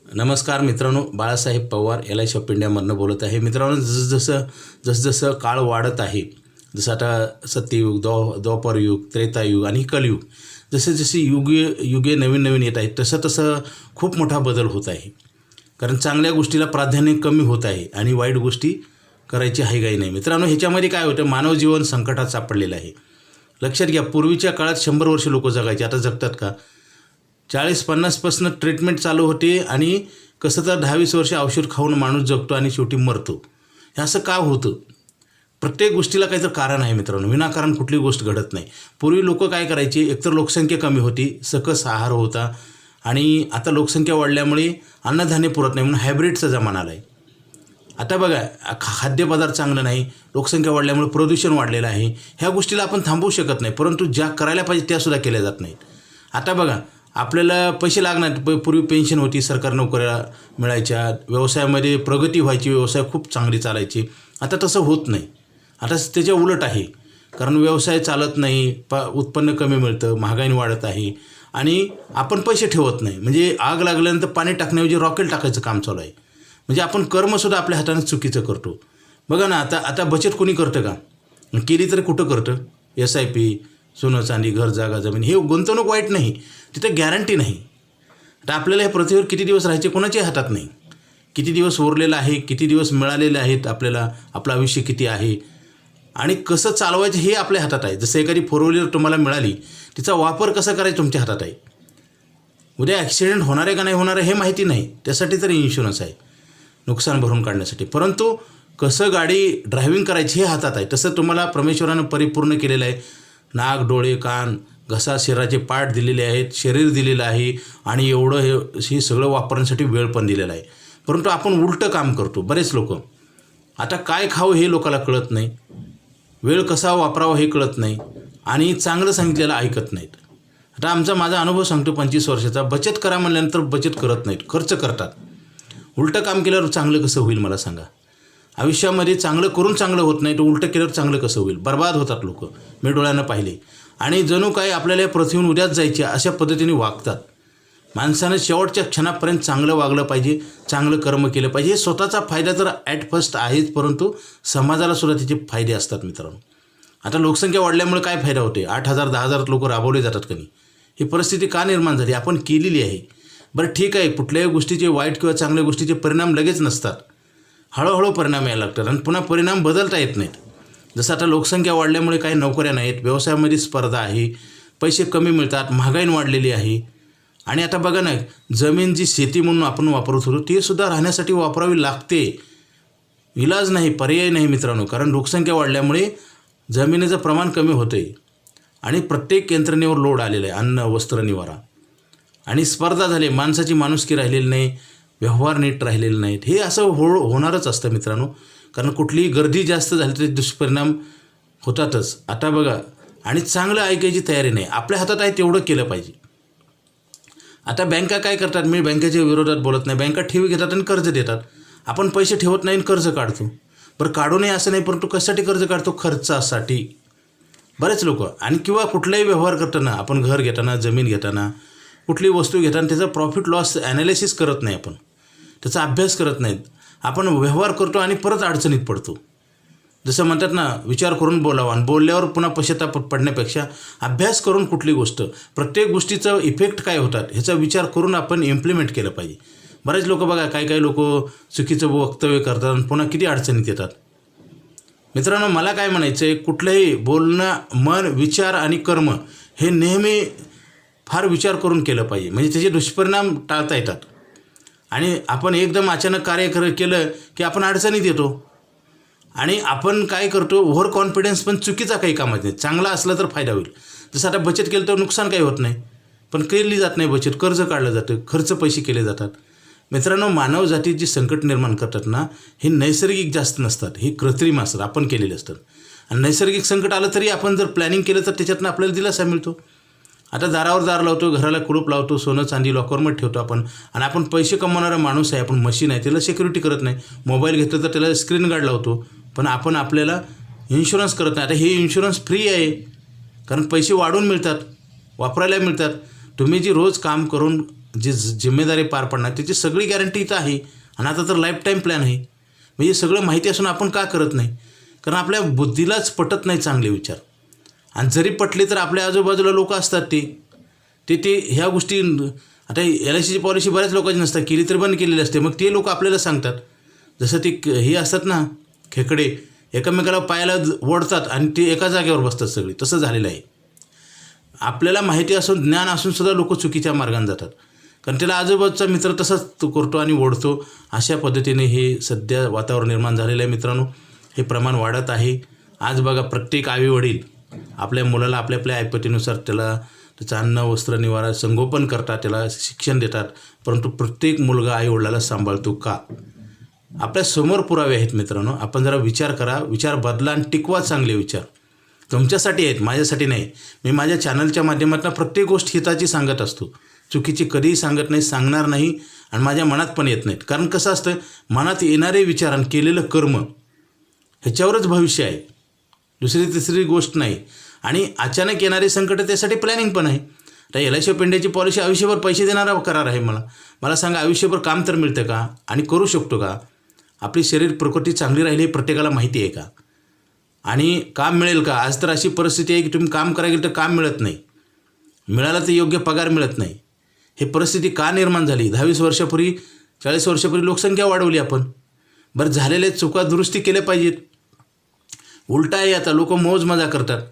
नमस्कार मित्रांनो, Balasaheb Pawar LIC of इंडियामधनं बोलत आहे. मित्रांनो, जसं काळ वाढत आहे, जसं आता सत्ययुग, द्वापरयुग, त्रेतायुग आणि कलयुग, जसे युगे नवीन येत आहेत, तसं खूप मोठा बदल होत आहे. कारण चांगल्या गोष्टीला प्राधान्य कमी होत आहे आणि वाईट गोष्टी करायची हयगय नाही. मित्रांनो, ह्याच्यामध्ये काय होतं, मानव जीवन संकटात सापडलेलं आहे. लक्षात घ्या, पूर्वीच्या काळात 100 वर्ष लोक जगायचे, आता जगतात का? 40-50पासून ट्रीटमेंट चालू होते आणि कसं तर 10-20 वर्ष औषध खाऊन माणूस जगतो आणि शेवटी मरतो. हे असं का होतं? प्रत्येक गोष्टीला काहीतरी कारण आहे मित्रांनो, विनाकारण कुठली गोष्ट घडत नाही. पूर्वी लोक काय करायचे, एकतर लोकसंख्या कमी होती, सकस आहार होता आणि आता लोकसंख्या वाढल्यामुळे अन्नधान्य पुरत नाही म्हणून हायब्रिडचा जमाना आला आहे. आता बघा, खाद्यपदार्थ चांगलं नाही, लोकसंख्या वाढल्यामुळे प्रदूषण वाढलेलं आहे. ह्या गोष्टीला आपण थांबवू शकत नाही, परंतु ज्या करायला पाहिजे त्यासुद्धा केल्या जात नाहीत. आता बघा, आपल्याला पैसे लागणार, पूर्वी पेन्शन होती, सरकारी नोकऱ्या मिळायच्या, व्यवसायामध्ये प्रगती व्हायची, व्यवसाय खूप चांगली चालायची. आता तसं होत नाही, आता त्याच्या उलट आहे. कारण व्यवसाय चालत नाही, उत्पन्न कमी मिळतं, महागाई वाढत आहे आणि आपण पैसे ठेवत नाही. म्हणजे आग लागल्यानंतर पाणी टाकण्याऐवजी रॉकेल टाकायचं काम चालू आहे. म्हणजे आपण कर्मसुद्धा आपल्या हाताने चुकीचं करतो. बघा ना, आता बचत कोणी करतं का? केली तर कुठं करतं? SIP, सोनं चांदी, घर जागा जमीन, हे गुंतवणूक वाईट नाही, तिथं गॅरंटी नाही. आता आपल्याला हे पृथ्वीवर किती दिवस राहायचे कोणाच्याही हातात नाही. किती दिवस उरलेलं आहे, किती दिवस मिळालेले आहेत आपल्याला, आपलं आयुष्य किती आहे आणि कसं चालवायचं हे आपल्या हातात आहे. जसं एखादी 4 व्हीलर तुम्हाला मिळाली, तिचा वापर कसा करायचा तुमच्या हातात आहे. उद्या ॲक्सिडेंट होणार आहे का नाही होणार आहे हे माहिती नाही, त्यासाठी तर इन्शुरन्स आहे, नुकसान भरून काढण्यासाठी. परंतु कसं गाडी ड्रायव्हिंग करायची हे हातात आहे. तसं तुम्हाला परमेश्वरानं परिपूर्ण केलेलं आहे. नाक, डोळे, कान, घसा, शरीराचे पार्ट दिलेले आहेत, शरीर दिलेलं आहे आणि एवढं हे सगळं वापरण्यासाठी वेळ पण दिलेला आहे. परंतु आपण उलटं काम करतो. बरेच लोक आता काय खावं हे लोकांना कळत नाही, वेळ कसा वापरावा हे कळत नाही आणि चांगलं सांगितलेलं ऐकत नाहीत. आता माझा अनुभव सांगतो, 25 वर्षाचा. बचत करा म्हणल्यानंतर बचत करत नाहीत, खर्च करतात. उलटं काम केल्यावर चांगलं कसं होईल मला सांगा? आयुष्यामध्ये चांगलं करून चांगलं होत नाही, तर उलटं केल्यावर चांगलं कसं होईल? बर्बाद होतात लोक, मी डोळ्यानं पाहिले. आणि जणू काय आपल्याला या पृथ्वीहून उद्याच जायचे अशा पद्धतीने वागतात. माणसानं शेवटच्या क्षणापर्यंत चांगलं वागलं पाहिजे, चांगलं कर्म केलं पाहिजे. हे स्वतःचा फायदा तर ॲट फर्स्ट आहेच, परंतु समाजाला सुद्धा त्याचे फायदे असतात मित्रांनो. आता लोकसंख्या वाढल्यामुळे काय फायदा होते? 8,000 10,000 लोक राबवले जातात का नाही? ही परिस्थिती का निर्माण झाली? आपण केलेली आहे. बरं ठीक आहे, कुठल्याही गोष्टीचे वाईट किंवा चांगल्या गोष्टीचे परिणाम लगेच नसतात, हळूहळू परिणाम यायला लागतात आणि पुन्हा परिणाम बदलता येत नाहीत. जसं आता लोकसंख्या वाढल्यामुळे काही नोकऱ्या नाहीत, व्यवसायामध्ये स्पर्धा आहे, पैसे कमी मिळतात, महागाई वाढलेली आहे. आणि आता बघा ना, जमीन जी शेती म्हणून आपण वापरत होतो ते सुद्धा राहण्यासाठी वापरावी लागते, इलाज नाही, पर्याय नाही मित्रांनो. कारण लोकसंख्या वाढल्यामुळे जमिनीचं प्रमाण कमी होतं आहे आणि प्रत्येक यंत्रणेवर लोड आलेला आहे, अन्न, वस्त्र, निवारा. आणि स्पर्धा झाली, माणसाची माणुसकी राहिलेली नाही, व्यवहार नीट राहिलेले नाहीत. हे असं होणारच असतं मित्रांनो. कारण कुठलीही गर्दी जास्त झाली तरी दुष्परिणाम होतातच. आता बघा, आणि चांगलं ऐकायची तयारी नाही, आपल्या हातात आहे तेवढं केलं पाहिजे. आता बँका काय करतात, मी बँकेच्या विरोधात बोलत नाही, बँका ठेवी घेतात आणि कर्ज देतात. आपण पैसे ठेवत नाही आणि कर्ज काढतो. बरं, काढू नये असं नाही, परंतु कशासाठी कर्ज काढतो? खर्चासाठी. बरेच लोक. आणि किंवा कुठलाही व्यवहार करताना, आपण घर घेताना, जमीन घेताना, कुठली वस्तू घेताना त्याचा प्रॉफिट लॉस ॲनालिसिस करत नाही, आपण त्याचा अभ्यास करत नाहीत. आपण व्यवहार करतो आणि परत अडचणीत पडतो. जसं म्हणतात ना, विचार करून बोलावा, आणि बोलल्यावर पुन्हा पश्चाताप पडण्यापेक्षा अभ्यास करून कुठली गोष्ट, प्रत्येक गोष्टीचं इफेक्ट काय होतात ह्याचा विचार करून आपण इम्प्लिमेंट केलं पाहिजे. बरेच लोक बघा, काही लोक चुकीचं वक्तव्य करतात आणि पुन्हा किती अडचणीत येतात. मित्रांनो, मला काय म्हणायचं आहे, कुठलंही बोलणं, मन, विचार आणि कर्म हे नेहमी फार विचार करून केलं पाहिजे, म्हणजे त्याचे दुष्परिणाम टाळता येतात. आणि आपण एकदम अचानक कार्य केलं की आपण अडचणीत येतो. आणि आपण काय करतो, ओव्हर कॉन्फिडन्स पण चुकीचा काही कामात नाही. चांगला असलं तर फायदा होईल. जसं आता बचत केलं तर नुकसान काही होत नाही, पण केली जात नाही बचत, कर्ज काढलं जातं, खर्च पैसे केले जातात. मित्रांनो, मानव जातीत जी संकट निर्माण करतात ना, हे नैसर्गिक जास्त नसतात, हे कृत्रिम असतात, आपण केलेले असतात. आणि नैसर्गिक संकट आलं तरी आपण जर प्लॅनिंग केलं तर त्याच्यातनं आपल्याला दिलासा मिळतो. आता दारावर दार लावतो, घराला कुलूप लावतो, सोनं चांदी लॉकरमध्ये ठेवतो आपण, आणि आपण पैसे कमवणारा माणूस आहे, आपण मशीन आहे, त्याला सिक्युरिटी करत नाही. मोबाईल घेतलं तर त्याला स्क्रीन गार्ड लावतो, पण आपण आपल्याला इन्शुरन्स करत नाही. आता हे इन्शुरन्स फ्री आहे, कारण पैसे वाढून मिळतात, वापरायला मिळतात. तुम्ही जी रोज काम करून जी जिम्मेदारी पार पाडणार त्याची सगळी गॅरंटी इथं आहे. आणि आता तर लाईफ टाईम प्लॅन आहे. म्हणजे सगळं माहिती असून आपण का करत नाही? कारण आपल्या बुद्धीलाच पटत नाही चांगले विचार. आणि जरी पटले तर आपल्या आजूबाजूला लोक असतात ते ह्या गोष्टी आता LICची पॉलिसी बऱ्याच लोकांची नसतात, केली तरी बंद केलेली असते. मग ते लोक आपल्याला सांगतात. जसं ते हे असतात ना खेकडे, एकमेकाला पायाला ओढतात आणि ते एका जागेवर बसतात सगळी. तसं झालेलं आहे. आपल्याला माहिती असून ज्ञान असून सुद्धा लोक चुकीच्या मार्गाने जातात. कारण त्याला आजूबाजूचा मित्र तसाच तो करतो आणि ओढतो. अशा पद्धतीने हे सध्या वातावरण निर्माण झालेलं आहे मित्रांनो. हे प्रमाण वाढत आहे. आज बघा प्रत्येक आईवडील आपल्या मुलाला आपल्या आपल्या ऐपतीनुसार त्याचं अन्न वस्त्र निवारा संगोपन करतात, त्याला शिक्षण देतात. परंतु प्रत्येक मुलगा आईवडिलाला सांभाळतो का? आपल्या समोर पुरावे आहेत मित्रांनो. आपण जरा विचार करा, विचार बदला आणि टिकवा चांगले विचार. तुमच्यासाठी आहेत, माझ्यासाठी नाही. मी माझ्या चॅनलच्या माध्यमातून प्रत्येक गोष्ट हिताची सांगत असतो, चुकीची कधीही सांगत नाही, सांगणार नाही आणि माझ्या मनात पण येत नाहीत. कारण कसं असतं, मनात येणारे विचार आणि केलेलं कर्म ह्याच्यावरच भविष्य आहे, दुसरी तिसरी गोष्ट नाही. आणि अचानक येणारे संकट त्यासाठी प्लॅनिंग पण आहे. आता LIC ऑफ इंडियाची पॉलिसी आयुष्यभर पैसे देणारा करार आहे. मला सांगा, आयुष्यभर काम तर मिळतं का? आणि करू शकतो का? आपली शरीर प्रकृती चांगली राहिली हे प्रत्येकाला माहिती आहे का? आणि काम मिळेल का? आज तर अशी परिस्थिती आहे की तुम्ही काम करायला गेलं तर काम मिळत नाही, मिळाला तर योग्य पगार मिळत नाही. हे परिस्थिती का निर्माण झाली? 10-20 वर्षापूर्वी 40 वर्षापूर्वी लोकसंख्या वाढवली आपण. बरं, झालेल्या चुका दुरुस्ती केल्या पाहिजेत. उलटा आहे आता, लोक मौज मजा करतात.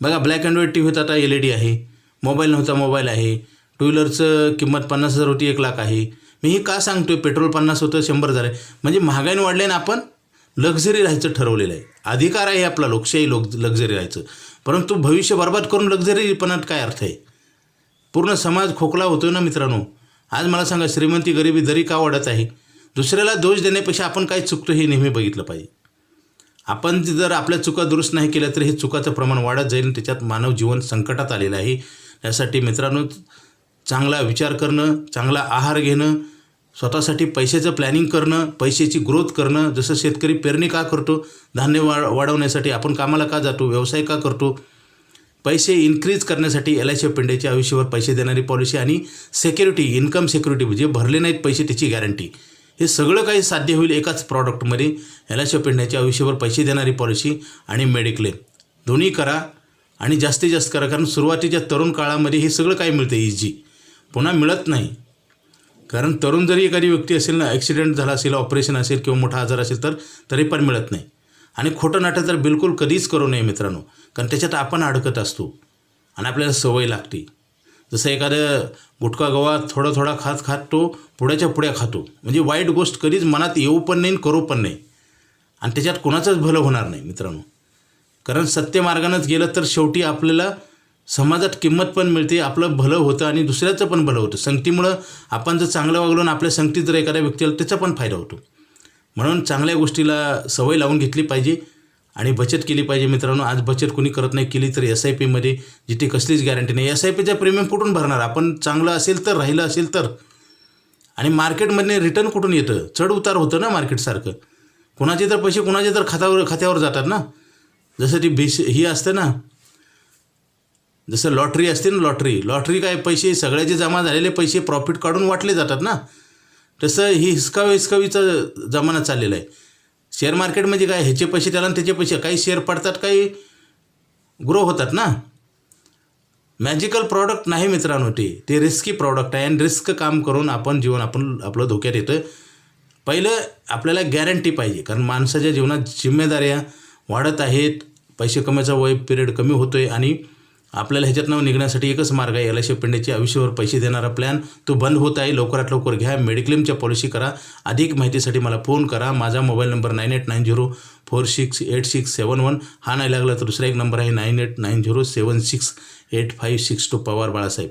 बघा, ब्लॅक अँड व्हाईट TV होता, आता LED आहे. मोबाईल नव्हता, मोबाईल आहे. टू व्हीलरचं किंमत 50,000 होती, 1 लाख आहे. मी हे का सांगतोय? पेट्रोल 50 होतं, 100 झालं आहे. म्हणजे महागाईने वाढले आणि आपण लक्झरी राहायचं ठरवलेलं आहे. अधिकार आहे आपला, लोकशाही लक्झरी राहायचं. परंतु भविष्य बर्बाद करून लक्झरीपणात काय अर्थ आहे? पूर्ण समाज खोकला होतो ना मित्रांनो. आज मला सांगा, श्रीमंती गरिबी दरी का वाढत आहे? दुसऱ्याला दोष देण्यापेक्षा आपण काय चुकतो हे नेहमी बघितलं पाहिजे. आपण जर आपल्या चुका दुरुस्त नाही केल्या तर हे चुकाचं प्रमाण वाढत जाईल आणि त्याच्यात मानव जीवन संकटात आलेलं आहे. यासाठी मित्रांनो, चांगला विचार करणं, चांगला आहार घेणं, स्वतःसाठी पैशाचं प्लॅनिंग करणं, पैशाची ग्रोथ करणं. जसं शेतकरी पेरणी का करतो? धान्य वाढवण्यासाठी. आपण कामाला का जातो? व्यवसाय का करतो? पैसे इन्क्रीज करण्यासाठी. LIC ऑफ इंडियाची आयुष्यभर पैसे देणारी पॉलिसी आणि सिक्युरिटी, इन्कम सिक्युरिटी, जे भरले नाहीत पैसे त्याची गॅरंटी. हे सगळं काही साध्य होईल एकाच प्रॉडक्टमध्ये. LIC ऑफ इंडियाची आयुष्यभर पैसे देणारी पॉलिसी आणि मेडिक्लेम दोन्ही करा आणि जास्तीत जास्त करा. कारण सुरुवातीच्या तरुण काळामध्ये हे सगळं काही मिळतं इझी, पुन्हा मिळत नाही. कारण तरुण जरी एखादी व्यक्ती असेल ना, ॲक्सिडेंट झाला असेल, ऑपरेशन असेल किंवा मोठा आजार असेल तर तरी पण मिळत नाही. आणि खोटं नाटक तर बिलकुल कधीच करू नये मित्रांनो. कारण त्याच्यात आपण अडकत असतो आणि आपल्याला सवय लागते. जसं एखादं गुटखा गवा थोडा खात तो पुढ्याच्या पुढ्या खातो. म्हणजे वाईट गोष्ट कधीच मनात येऊ पण नाही, करू पण नाही. आणि त्याच्यात कोणाचंच भलं होणार नाही मित्रांनो. कारण सत्य मार्गानंच गेलं तर शेवटी आपल्याला समाजात किंमत पण मिळते, आपलं भलं होतं आणि दुसऱ्याचं पण भलं होतं. संगतीमुळं आपण जर चांगलं वागलो आणि आपल्या संगतीत जर एखाद्या व्यक्तीला त्याचा पण फायदा होतो. म्हणून चांगल्या गोष्टीला सवय लावून घेतली पाहिजे आणि बचत केली पाहिजे मित्रांनो. आज बचत कोणी करत नाही, केली तर SIPमध्ये, जिथे कसलीच गॅरंटी नाही. SIPचा प्रीमियम कुठून भरणार? आपण चांगलं असेल तर, राहिलं असेल तर. आणि मार्केटमधले रिटर्न कुठून येतं? चढ उतार होतं ना मार्केटसारखं. कुणाचे तर पैसे कुणाचे तर खात्यावर जातात ना. जसं ती ही असतं ना, जसं लॉटरी असते ना, लॉटरी काय, पैसे सगळ्याचे जमा झालेले पैसे प्रॉफिट काढून वाटले जातात ना. तसं ही हिसकावीचा जमाना चाललेला आहे. शेअर मार्केट म्हणजे काय, ह्याचे पैसे त्याला आणि त्याचे पैसे, काही शेअर पडतात, काही ग्रो होतात ना. मॅजिकल प्रॉडक्ट नाही मित्रांनो, ते रिस्की प्रॉडक्ट आहे. आणि रिस्क काम करून जीवन आपलं धोक्यात येतं. पहिलं आपल्याला गॅरंटी पाहिजे. कारण माणसाच्या जीवनात जिम्मेदाऱ्या वाढत आहेत, पैसे कमवायचा वय पिरियड कमी होतो आहे आणि आपल्याला ह्याच्यातनं निघण्यासाठी एकच मार्ग आहे. LIC ऑफ इंडियाची आयुष्यभर पैसे देणारा प्लॅन तो बंद होत आहे. लवकरात लवकर घ्या, मेडिक्लेमच्या पॉलिसी करा. अधिक माहितीसाठी मला फोन करा. माझा मोबाईल नंबर 9890468671. हा नाही लागला तर दुसरा एक नंबर आहे 9890768562. पवार बाळासाहेब.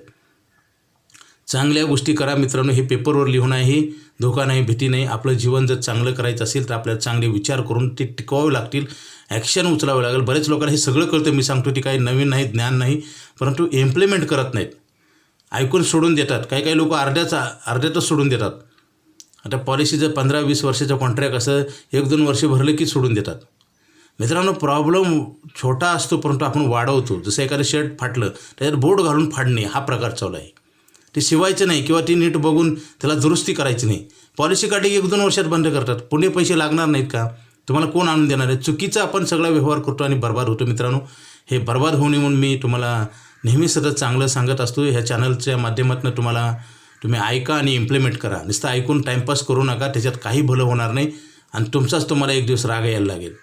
चांगल्या गोष्टी करा मित्रांनो. हे पेपरवर लिहून आहे, धोका नाही, भीती नाही. आपलं जीवन जर चांगलं करायचं असेल तर आपल्याला चांगले विचार करून ते टिकवावे लागतील, ॲक्शन उचलावे लागेल. बरेच लोकांना हे सगळं कळतं, मी सांगतो ती काही नवीन नाही, ज्ञान नाही, परंतु इम्प्लिमेंट करत नाहीत. ऐकून सोडून देतात. काही लोक अर्ध्यातच सोडून देतात. आता पॉलिसीचं 15-20 वर्षाचं कॉन्ट्रॅक्ट असं 1-2 वर्ष भरलं की सोडून देतात. मित्रांनो, प्रॉब्लेम छोटा असतो परंतु आपण वाढवतो. जसं एखादं शर्ट फाटलं त्याच्यात बोट घालून फाडणे हा प्रकार चालू आहे. ते शिवायचं नाही किंवा ती नीट बघून त्याला दुरुस्ती करायची नाही. पॉलिसी काढली 1-2 वर्षात बंद करतात. पुढे पैसे लागणार नाहीत का? तुम्हाला कोण आणून देणार आहे? चुकीचा आपण सगळा व्यवहार करतो आणि बर्बाद होतो. मित्रांनो, हे बर्बाद होऊ नये म्हणून मी तुम्हाला नेहमी सतत चांगलं सांगत असतो. ह्या चॅनलच्या माध्यमातून तुम्ही ऐका आणि इम्प्लिमेंट करा. नुसतं ऐकून टाईमपास करू नका. त्याच्यात काही भलं होणार नाही आणि तुमचाच तुम्हाला एक दिवस राग यायला लागेल.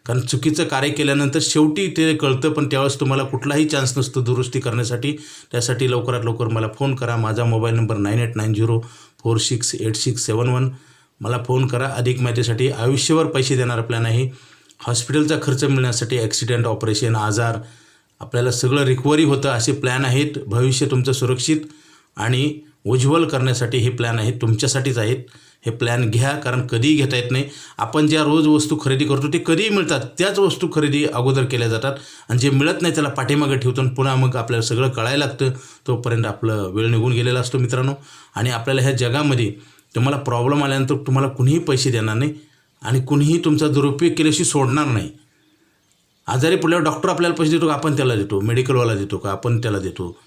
कारण चुकीचं कार्य केल्यानंतर शेवटी ते कळतं, पण त्यावेळेस तुम्हाला कुठलाही चान्स नसतो दुरुस्ती करण्यासाठी. त्यासाठी लवकरात लवकर मला फोन करा. माझा मोबाईल नंबर 9890468671. मला फोन करा. अधिक माहितीसाठी आयुष्यभर पैसे देणारा प्लॅन आहे. हॉस्पिटलचा खर्च मिळण्यासाठी, ॲक्सिडेंट, ऑपरेशन, आजार, आपल्याला सगळं रिकव्हरी होतं असे प्लॅन आहेत. भविष्य तुमचं सुरक्षित आणि उज्ज्वल करण्यासाठी हे प्लॅन आहेत. तुमच्यासाठीच आहेत. हे प्लॅन घ्या, कारण कधीही घेता येत नाही. आपण ज्या रोज वस्तू खरेदी करतो ते कधीही मिळतात. त्याच वस्तू खरेदी अगोदर केल्या जातात आणि जे मिळत नाही त्याला पाठीमागे ठेवतो आणि पुन्हा मग आपल्याला सगळं कळायला लागतं. तोपर्यंत आपलं वेळ निघून गेलेला असतो मित्रांनो. आणि आपल्याला ह्या जगामध्ये तुम्हाला प्रॉब्लेम आल्यानंतर तुम्हाला कुणीही पैसे देणार नाही आणि कुणीही तुमचा दुरुपयोग केल्याशी सोडणार नाही. आजारी पडल्यावर डॉक्टर आपल्याला पैसे देतो का? आपण त्याला देतो. मेडिकलवाला देतो का? आपण त्याला देतो.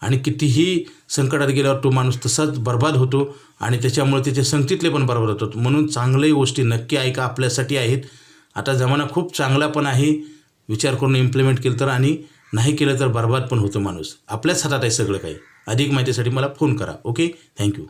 आणि कितीही संकटात गेल्यावर तो माणूस तसाच बर्बाद होतो आणि त्याच्यामुळे त्याचे संगतीतले पण बर्बाद होतात. म्हणून चांगल्याही गोष्टी नक्की ऐका, आपल्यासाठी आहेत. आता जमाना खूप चांगला पण आहे. विचार करून इम्प्लिमेंट केलं तर, आणि नाही केलं तर बर्बाद पण होतो माणूस. आपल्याच हातात आहे सगळं काही. अधिक माहितीसाठी मला फोन करा. Okay, thank you.